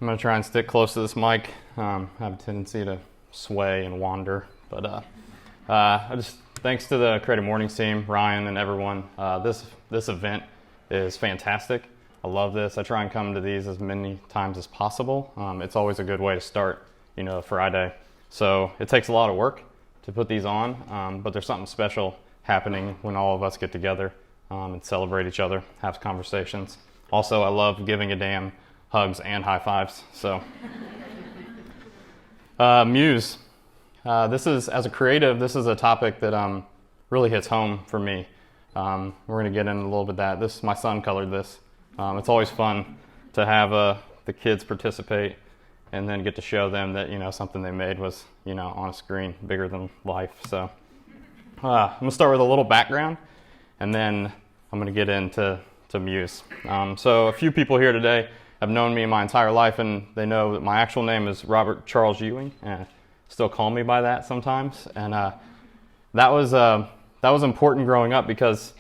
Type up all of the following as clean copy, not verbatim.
I'm going to try and stick close to this mic. I have a tendency to sway and wander, but thanks to the CreativeMornings team, Ryan and everyone. This event is fantastic. I love this. I try and come to these as many times as possible. It's always a good way to start, Friday. So it takes a lot of work to put these on, but there's something special happening when all of us get together and celebrate each other, have conversations. Also, I love giving a damn, hugs and high fives. So, Muse. This is, as a creative, this is a topic that really hits home for me. We're going to get into a little bit of that. My son colored this. It's always fun to have the kids participate and then get to show them that something they made was on a screen bigger than life. So I'm going to start with a little background, and then I'm going to get into Muse. So a few people here today have known me my entire life, and they know that my actual name is Robert Charles Ewing, and still call me by that sometimes. And that was important growing up because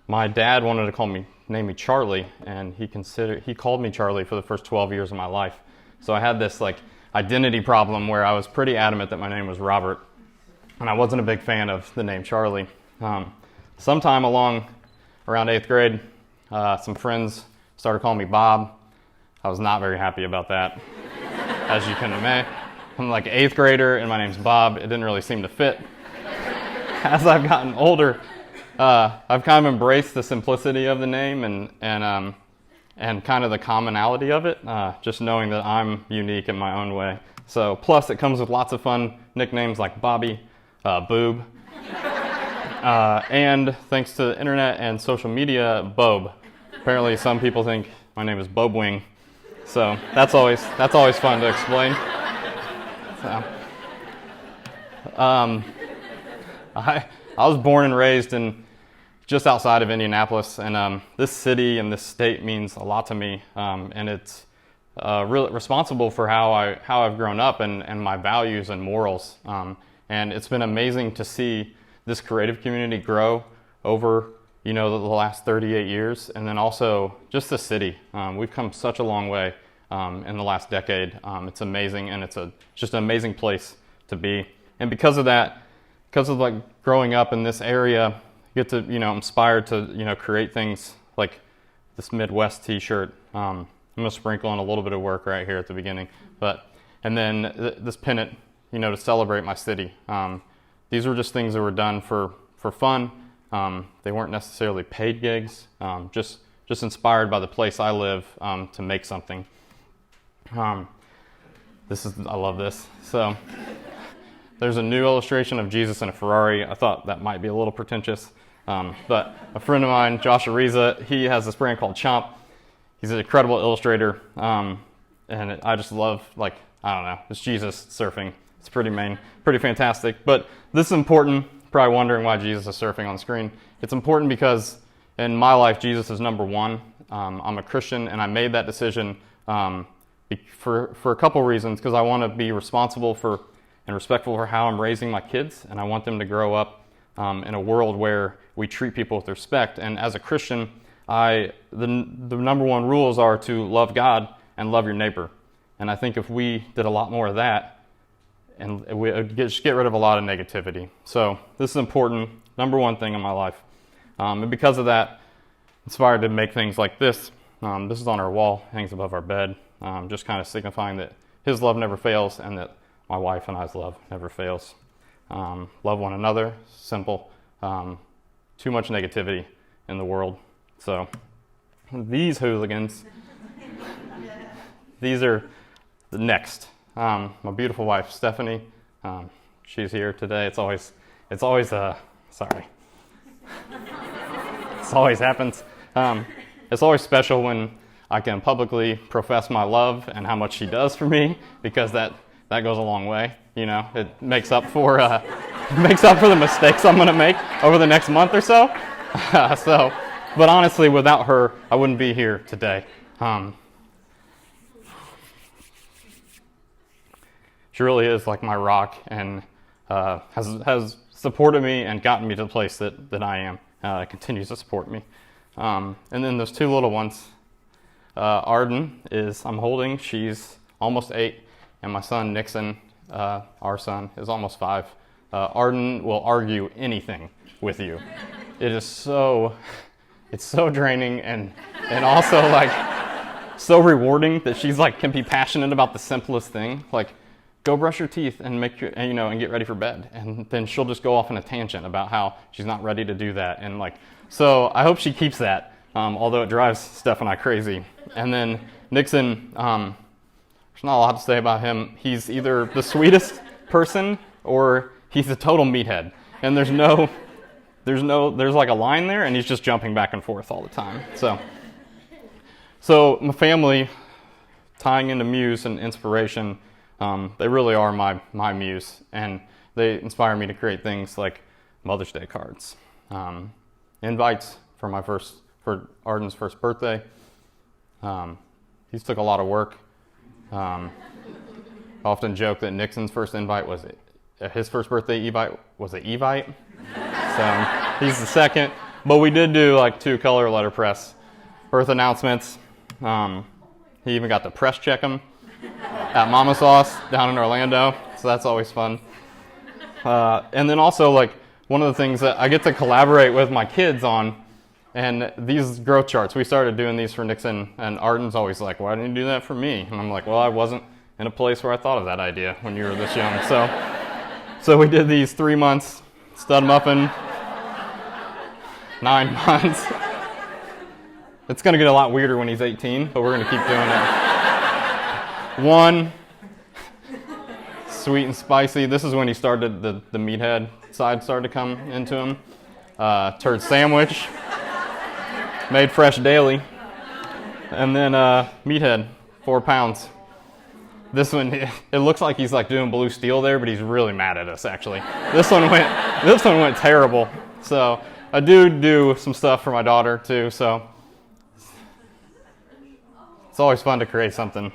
my dad wanted to name me Charlie, and he called me Charlie for the first 12 years of my life. So I had this identity problem where I was pretty adamant that my name was Robert, and I wasn't a big fan of the name Charlie. Sometime around 8th grade, some friends started calling me Bob. I was not very happy about that, as you can imagine. I'm like 8th grader and my name's Bob. It didn't really seem to fit. As I've gotten older, I've kind of embraced the simplicity of the name and kind of the commonality of it, just knowing that I'm unique in my own way. So plus it comes with lots of fun nicknames like Bobby, Boob, and thanks to the internet and social media, Bob. Apparently some people think my name is Bob Wing, so that's always fun to explain. So, I was born and raised just outside of Indianapolis, and this city and this state means a lot to me, and it's really responsible for how I've grown up and my values and morals. And it's been amazing to see this creative community grow over the last 38 years, and then also just the city. We've come such a long way in the last decade. It's amazing, and it's just an amazing place to be. And because of that, growing up in this area, I get to inspired to create things like this Midwest T-shirt. I'm gonna sprinkle in a little bit of work right here at the beginning, and then this pennant, to celebrate my city. These were just things that were done for fun. They weren't necessarily paid gigs. Just inspired by the place I live to make something. I love this. So there's a new illustration of Jesus in a Ferrari. I thought that might be a little pretentious, but a friend of mine, Josh Ariza, he has this brand called Chomp. He's an incredible illustrator, and I just love, it's Jesus surfing. It's pretty fantastic. But this is important. Probably wondering why Jesus is surfing on the screen. It's important because in my life, Jesus is number one. I'm a Christian, and I made that decision for a couple reasons, because I want to be responsible and respectful for how I'm raising my kids, and I want them to grow up in a world where we treat people with respect. And as a Christian, the number one rules are to love God and love your neighbor. And I think if we did a lot more of that, and we just get rid of a lot of negativity. So this is important, number one thing in my life. And because of that, inspired to make things like this. This is on our wall, hangs above our bed, just kind of signifying that His love never fails and that my wife and I's love never fails. Love one another, simple. Too much negativity in the world. So these hooligans, these are the next. My beautiful wife, Stephanie, she's here today. It's always sorry. This always happens. It's always special when I can publicly profess my love and how much she does for me, because that goes a long way. It makes up for the mistakes I'm going to make over the next month or so. But honestly, without her, I wouldn't be here today. She really is like my rock, and has supported me and gotten me to the place that I am. Continues to support me. And then those two little ones. Arden I'm holding. She's almost 8, and my son Nixon, our son, is almost 5. Arden will argue anything with you. It's so draining and also like so rewarding that she's like can be passionate about the simplest thing, like go brush your teeth and and get ready for bed, and then she'll just go off on a tangent about how she's not ready to do that, and like so I hope she keeps that, although it drives Steph and I crazy. And then Nixon, there's not a lot to say about him. He's either the sweetest person or he's a total meathead, and there's like a line there, and he's just jumping back and forth all the time. So my family, tying into Muse and inspiration, they really are my muse, and they inspire me to create things like Mother's Day cards, invites for Arden's first birthday. He's took a lot of work. I often joke that Nixon's first invite was his first birthday invite was an Evite. So he's the second. But we did do like 2 color letterpress birth announcements. He even got to press check them at Mama Sauce down in Orlando. So that's always fun. And then also like one of the things that I get to collaborate with my kids on, and these growth charts, we started doing these for Nixon, and Arden's always like, why didn't you do that for me? And I'm like, well, I wasn't in a place where I thought of that idea when you were this young. So we did these 3 months, stud muffin, 9 months. It's going to get a lot weirder when he's 18, but we're going to keep doing it. 1, sweet and spicy. This is when he started, the meathead side started to come into him. Turd sandwich, made fresh daily. And then meathead, 4 pounds. This one, it looks like he's like doing blue steel there, but he's really mad at us actually. This one went terrible. So I do some stuff for my daughter too, so it's always fun to create something.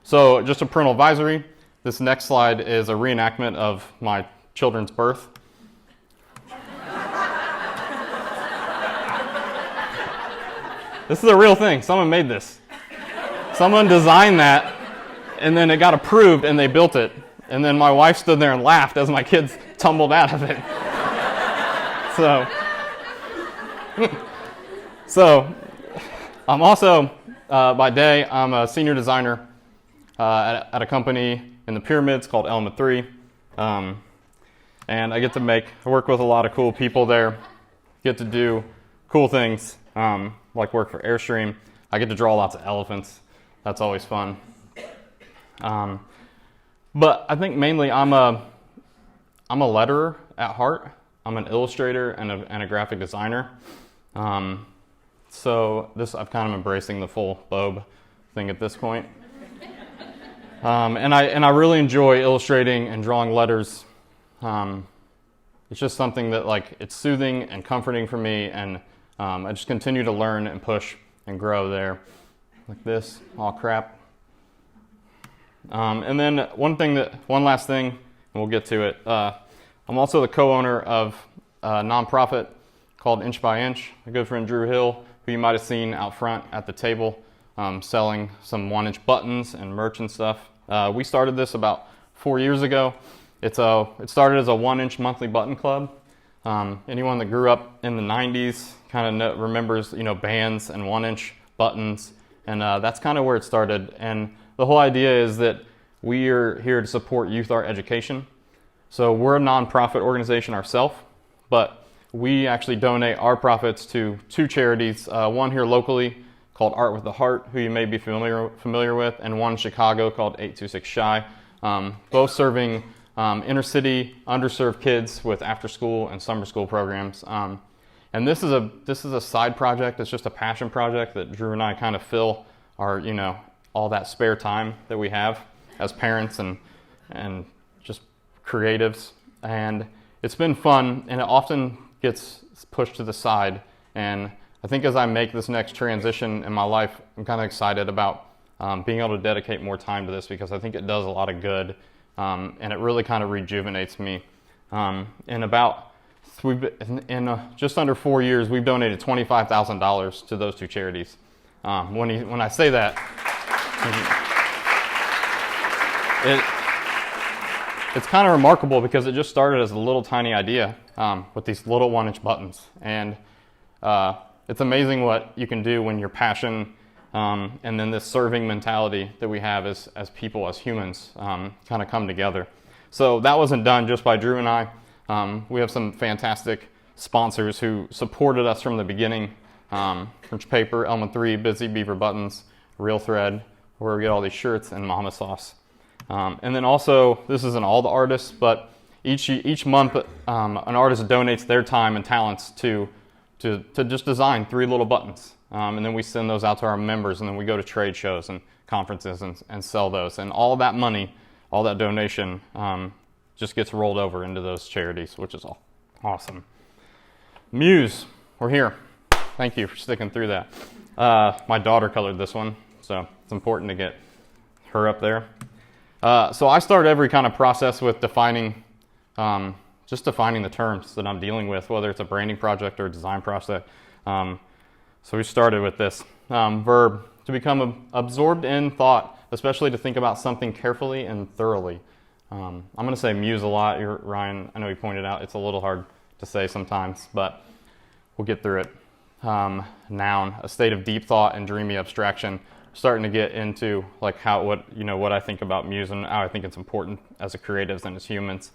So just a parental advisory. This next slide is a reenactment of my children's birth. This is a real thing. Someone made this. Someone designed that, and then it got approved, and they built it. And then my wife stood there and laughed as my kids tumbled out of it. So I'm also, by day, I'm a senior designer at a company in the pyramids called Element 3. And I get to work with a lot of cool people there, get to do cool things, like work for Airstream. I get to draw lots of elephants. That's always fun. But I think mainly I'm a letterer at heart. I'm an illustrator and a graphic designer. So I'm kind of embracing the full Bob thing at this point. And I really enjoy illustrating and drawing letters. It's just something that like it's soothing and comforting for me, and I just continue to learn and push and grow there. Like this, all crap. And then one last thing, and we'll get to it. I'm also the co-owner of a nonprofit called Inch by Inch. My good friend Drew Hill, who you might have seen out front at the table, selling some 1-inch buttons and merch and stuff. We started this about 4 years ago. It started as a 1-inch monthly button club. Anyone that grew up in the 90s kind of remembers, bands and 1-inch buttons. And that's kind of where it started. And the whole idea is that we are here to support youth art education. So we're a nonprofit organization ourselves, but we actually donate our profits to 2 charities, one here locally called Art with the Heart, who you may be familiar with, and one in Chicago called 826 Shy, both serving inner city, underserved kids with after school and summer school programs. And this is a side project. It's just a passion project that Drew and I kind of fill our, all that spare time that we have as parents and just creatives. And it's been fun, and it often gets pushed to the side. And I think as I make this next transition in my life, I'm kind of excited about being able to dedicate more time to this, because I think it does a lot of good, and it really kind of rejuvenates me. In just under 4 years, we've donated $25,000 to those 2 charities. When I say that, It's kind of remarkable because it just started as a little tiny idea with these little 1-inch buttons. And it's amazing what you can do when your passion and then this serving mentality that we have as people, as humans, kind of come together. So that wasn't done just by Drew and I. We have some fantastic sponsors who supported us from the beginning. French Paper, Element 3, Busy Beaver Buttons, Real Thread, where we get all these shirts, and Mama Sauce. And then also, this isn't all the artists, but each month an artist donates their time and talents to just design 3 little buttons. And then we send those out to our members, and then we go to trade shows and conferences and sell those. And all that money, all that donation just gets rolled over into those charities, which is awesome. Muse, we're here. Thank you for sticking through that. My daughter colored this one, so it's important to get her up there. So I start every kind of process with defining the terms that I'm dealing with, whether it's a branding project or a design project. So we started with this verb, to become absorbed in thought, especially to think about something carefully and thoroughly. I'm going to say muse a lot. Ryan, I know you pointed out it's a little hard to say sometimes, but we'll get through it. Noun, a state of deep thought and dreamy abstraction. Starting to get into like what I think about muse and how I think it's important as a creatives and as humans.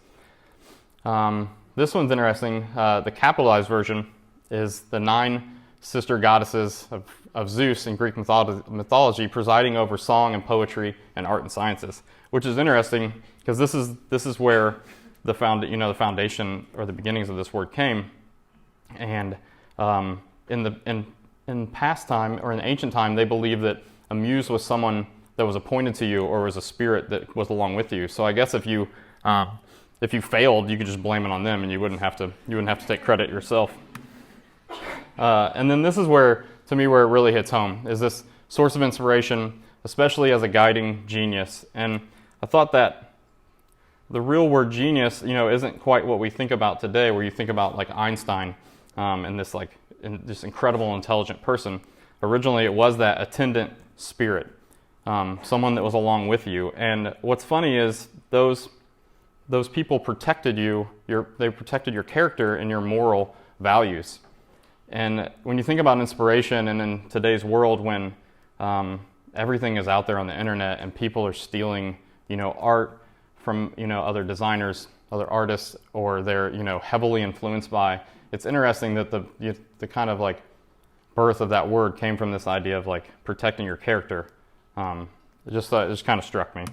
This one's interesting. The capitalized version is the 9 sister goddesses of Zeus in Greek mythology presiding over song and poetry and art and sciences, which is interesting because this is where the foundation or the beginnings of this word came. And in past time or in ancient time, they believed that a muse was someone that was appointed to you or was a spirit that was along with you. So I guess if you failed, you could just blame it on them and you wouldn't have to take credit yourself. And then this is where it really hits home, is this source of inspiration, especially as a guiding genius. And I thought that the real word genius, isn't quite what we think about today, where you think about like Einstein and this incredible intelligent person. Originally, it was that attendant spirit, someone that was along with you. And what's funny is those people protected you. They protected your character and your moral values. And when you think about inspiration, and in today's world when everything is out there on the internet and people are stealing, art from, other designers, other artists, or they're, heavily influenced by, it's interesting that the kind of like birth of that word came from this idea of like protecting your character. It just kind of struck me.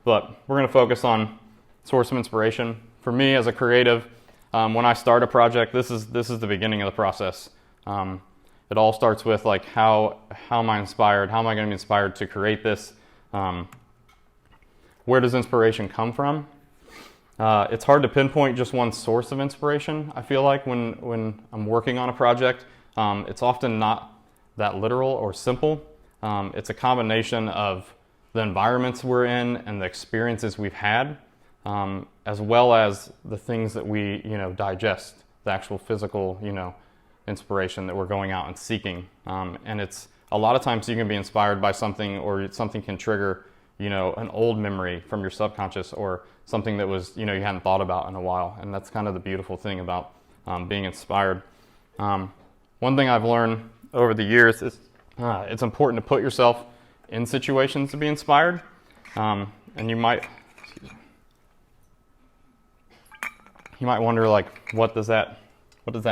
But we're going to focus on source of inspiration. For me as a creative, when I start a project, this is the beginning of the process. It all starts with like how am I inspired? How am I going to be inspired to create this? Where does inspiration come from? It's hard to pinpoint just one source of inspiration. I feel like when I'm working on a project, it's often not that literal or simple. It's a combination of the environments we're in and the experiences we've had, as well as the things that we, digest, the actual physical, inspiration that we're going out and seeking. And it's a lot of times you can be inspired by something, or something can trigger, an old memory from your subconscious, or something that was, you hadn't thought about in a while. And that's kind of the beautiful thing about being inspired. One thing I've learned over the years is it's important to put yourself in situations to be inspired. And you might wonder, like, what does that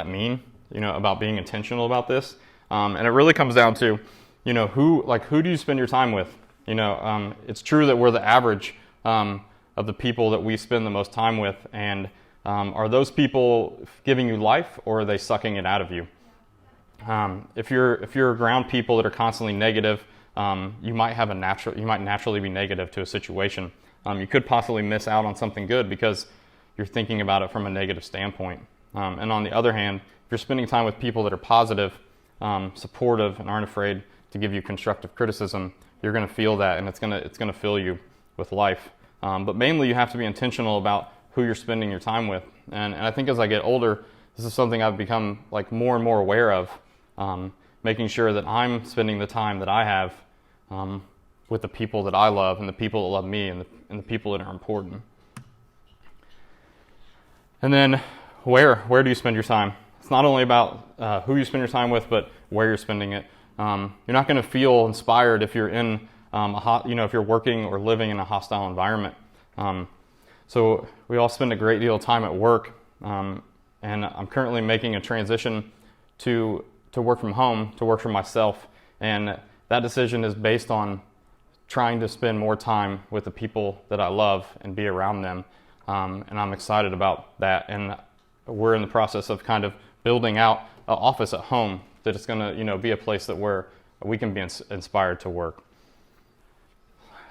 mean? About being intentional about this. And it really comes down to, who do you spend your time with? It's true that we're the average of the people that we spend the most time with. And are those people giving you life, or are they sucking it out of you? If you're around people that are constantly negative, you might naturally be negative to a situation. You could possibly miss out on something good because you're thinking about it from a negative standpoint. And on the other hand, if you're spending time with people that are positive, supportive, and aren't afraid to give you constructive criticism, you're going to feel that, and it's going to fill you with life. But mainly, you have to be intentional about who you're spending your time with. And I think as I get older, this is something I've become like more and more aware of, making sure that I'm spending the time that I have with the people that I love and the people that love me and the people that are important. And then where do you spend your time? It's not only about who you spend your time with, but where you're spending it. You're not going to feel inspired if you're in if you're working or living in a hostile environment. So we all spend a great deal of time at work, and I'm currently making a transition to work from home, to work for myself, and that decision is based on trying to spend more time with the people that I love and be around them, and I'm excited about that. And we're in the process of kind of building out an office at home that is going to be a place that where we can be inspired to work.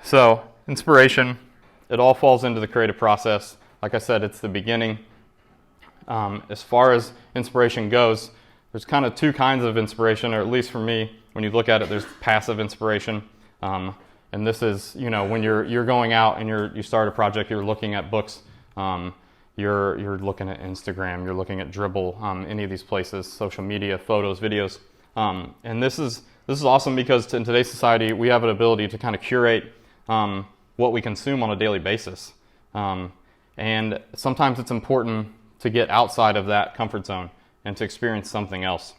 So inspiration, it all falls into the creative process. Like I said, it's the beginning. As far as inspiration goes, there's kind of two kinds of inspiration, or at least for me, when you look at it, there's passive inspiration. And this is, when you're going out and you start a project, you're looking at books, you're looking at Instagram, you're looking at Dribbble, any of these places, social media, photos, videos. And this is awesome because in today's society, we have an ability to kind of curate what we consume on a daily basis. And sometimes it's important to get outside of that comfort zone and to experience something else.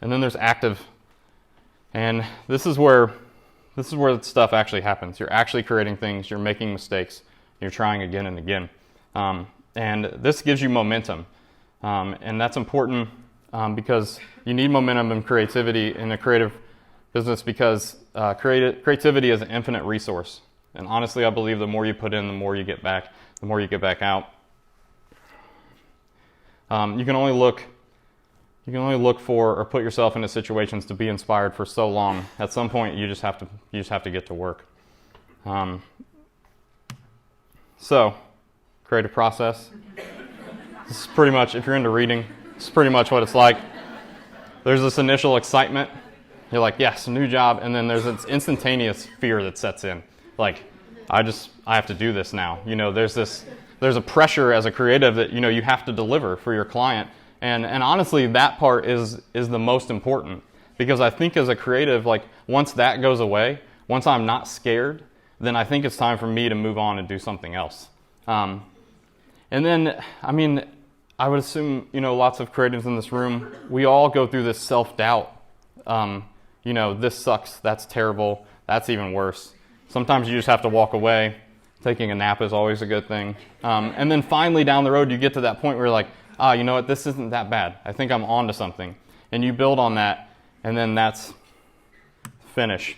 And then there's active, and this is where stuff actually happens. You're actually creating things, you're making mistakes, you're trying again and again. And this gives you momentum. And that's important because you need momentum and creativity in a creative business because creativity is an infinite resource. And honestly, I believe the more you put in, the more you get back out. You can only look for or put yourself into situations to be inspired for so long. At some point, you just have to get to work. So, creative process. This is pretty much, if you're into reading, this is pretty much what it's like. There's this initial excitement. You're like, yes, a new job, and then there's this instantaneous fear that sets in. Like, I have to do this now. There's a pressure as a creative that you have to deliver for your client. And honestly, that part is the most important because I think as a creative, like once that goes away, once I'm not scared, then I think it's time for me to move on and do something else. And then, I would assume, lots of creatives in this room, we all go through this self-doubt. This sucks, that's terrible, that's even worse. Sometimes you just have to walk away. Taking a nap is always a good thing. And then finally down the road, you get to that point where you're like, you know what, this isn't that bad. I think I'm on to something. And you build on that, and then that's finish.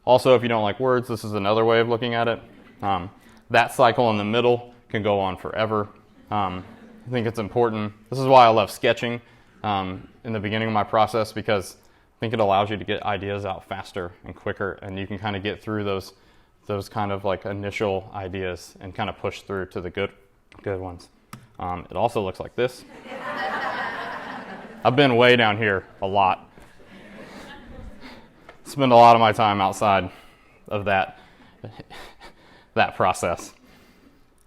Also, if you don't like words, this is another way of looking at it. That cycle in the middle can go on forever. I think it's important. This is why I love sketching in the beginning of my process because I think it allows you to get ideas out faster and quicker, and you can kind of get through those kind of like initial ideas and kind of push through to the good ones. It also looks like this. I've been way down here a lot. Spend a lot of my time outside of that process.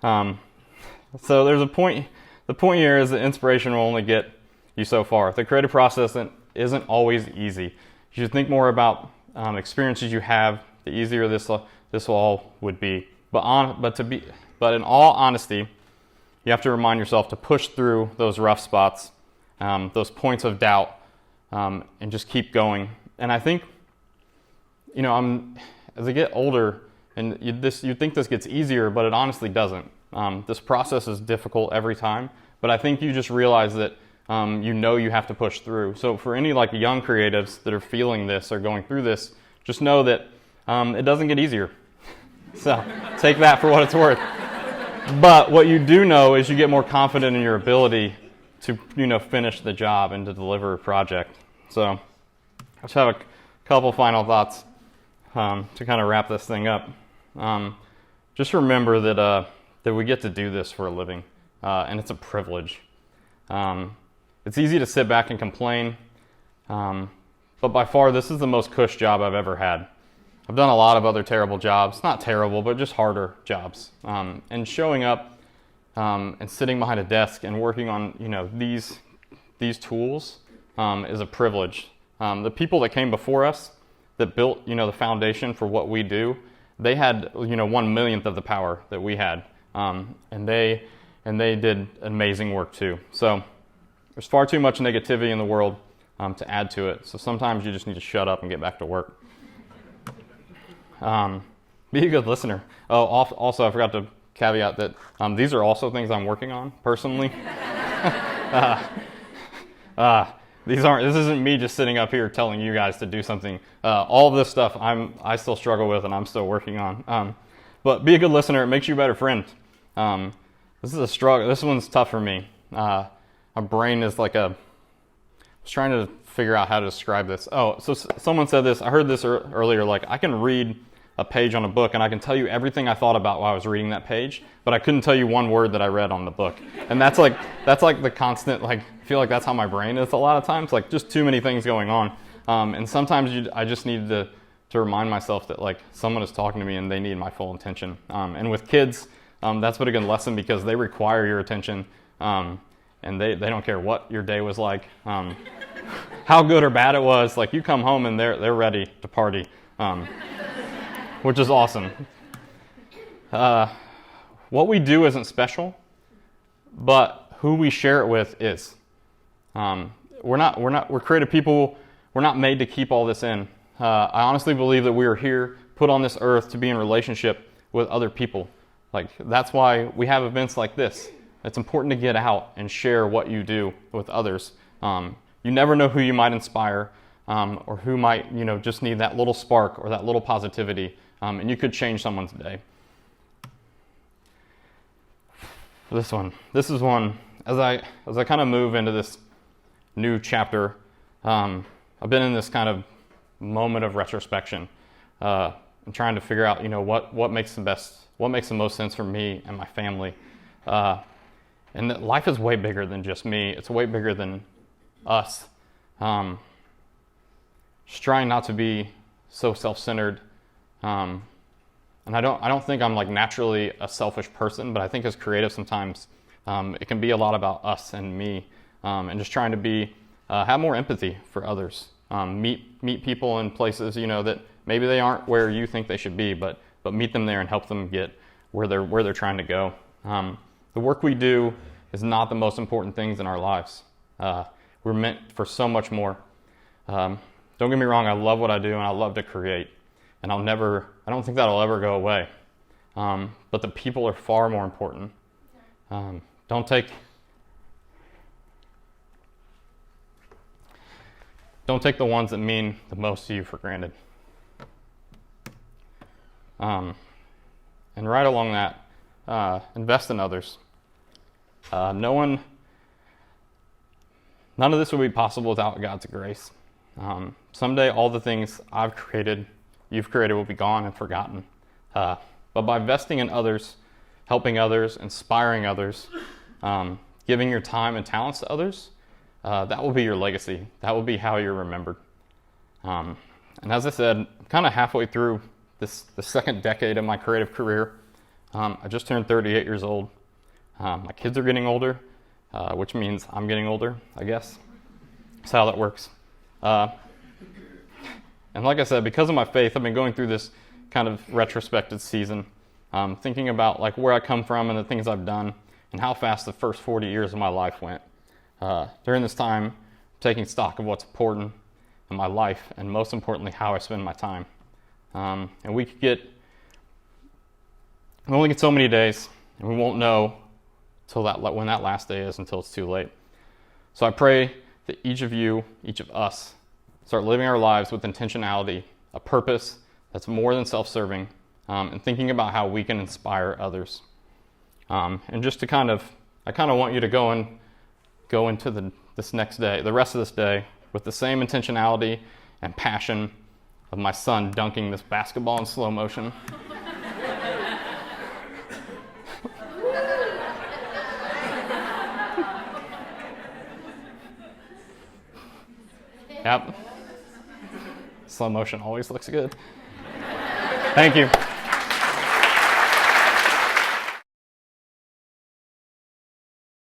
So there's a point. The point here is that inspiration will only get you so far. The creative process isn't always easy. You should think more about experiences you have. The easier this all would be. But in all honesty, you have to remind yourself to push through those rough spots, those points of doubt, and just keep going. And I think, as I get older, and you think this gets easier, but it honestly doesn't. This process is difficult every time, but I think you just realize that you have to push through. So for any like young creatives that are feeling this or going through this, just know that it doesn't get easier. So take that for what it's worth. But what you do know is you get more confident in your ability to finish the job and to deliver a project. So I just have a couple final thoughts to kind of wrap this thing up. Just remember that we get to do this for a living, and it's a privilege. It's easy to sit back and complain, but by far this is the most cush job I've ever had. I've done a lot of other terrible jobs, not terrible, but just harder jobs. And showing up and sitting behind a desk and working on these tools is a privilege. The people that came before us, that built, the foundation for what we do, they had, 1/1,000,000th of the power that we had. And they did amazing work too. So there's far too much negativity in the world to add to it. So sometimes you just need to shut up and get back to work. Be a good listener. Oh, also I forgot to caveat that these are also things I'm working on personally. This isn't me just sitting up here telling you guys to do something. All of this stuff I still struggle with and I'm still working on. But be a good listener. It makes you a better friend. This is a struggle. This one's tough for me. My brain is like I was trying to figure out how to describe this. Oh, so someone said this. I heard this earlier. Like, I can read a page on a book and I can tell you everything I thought about while I was reading that page, but I couldn't tell you one word that I read on the book. And that's like the constant, I feel like that's how my brain is a lot of times, just too many things going on. And sometimes I just need to remind myself that someone is talking to me and they need my full attention. And with kids, that's been a good lesson because they require your attention. And they don't care what your day was like, how good or bad it was. You come home and they're ready to party, which is awesome. What we do isn't special, but who we share it with is. We're creative people. We're not made to keep all this in. I honestly believe that we are here, put on this earth to be in relationship with other people. That's why we have events like this. It's important to get out and share what you do with others. You never know who you might inspire, or who might, just need that little spark or that little positivity, and you could change someone's day. This is one, as I kind of move into this new chapter, I've been in this kind of moment of retrospection, and trying to figure out, what makes the most sense for me and my family. And that life is way bigger than just me. It's way bigger than us. Just trying not to be so self-centered. And I don't think I'm naturally a selfish person, but I think as creatives sometimes it can be a lot about us and me, and just trying to have more empathy for others. Meet people in places that maybe they aren't where you think they should be, but meet them there and help them get where they're trying to go. The work we do is not the most important things in our lives. We're meant for so much more. Don't get me wrong, I love what I do and I love to create. And I don't think that'll ever go away. But the people are far more important. Don't take the ones that mean the most to you for granted. And right along that, invest in others. None of this would be possible without God's grace. Someday all the things you've created will be gone and forgotten. But by investing in others, helping others, inspiring others, giving your time and talents to others, that will be your legacy. That will be how you're remembered. And as I said, I'm kind of halfway through the second decade of my creative career. I just turned 38 years old. My kids are getting older, which means I'm getting older, I guess. That's how that works. And like I said, because of my faith, I've been going through this kind of retrospective season, thinking about where I come from and the things I've done and how fast the first 40 years of my life went. During this time, I'm taking stock of what's important in my life and most importantly, how I spend my time. And we only get so many days and we won't know when that last day is until it's too late. So I pray that each of us, start living our lives with intentionality, a purpose that's more than self-serving, and thinking about how we can inspire others. And just I kind of want you to go into this next day, the rest of this day, with the same intentionality and passion of my son dunking this basketball in slow motion. Yep. Slow motion always looks good. Thank you.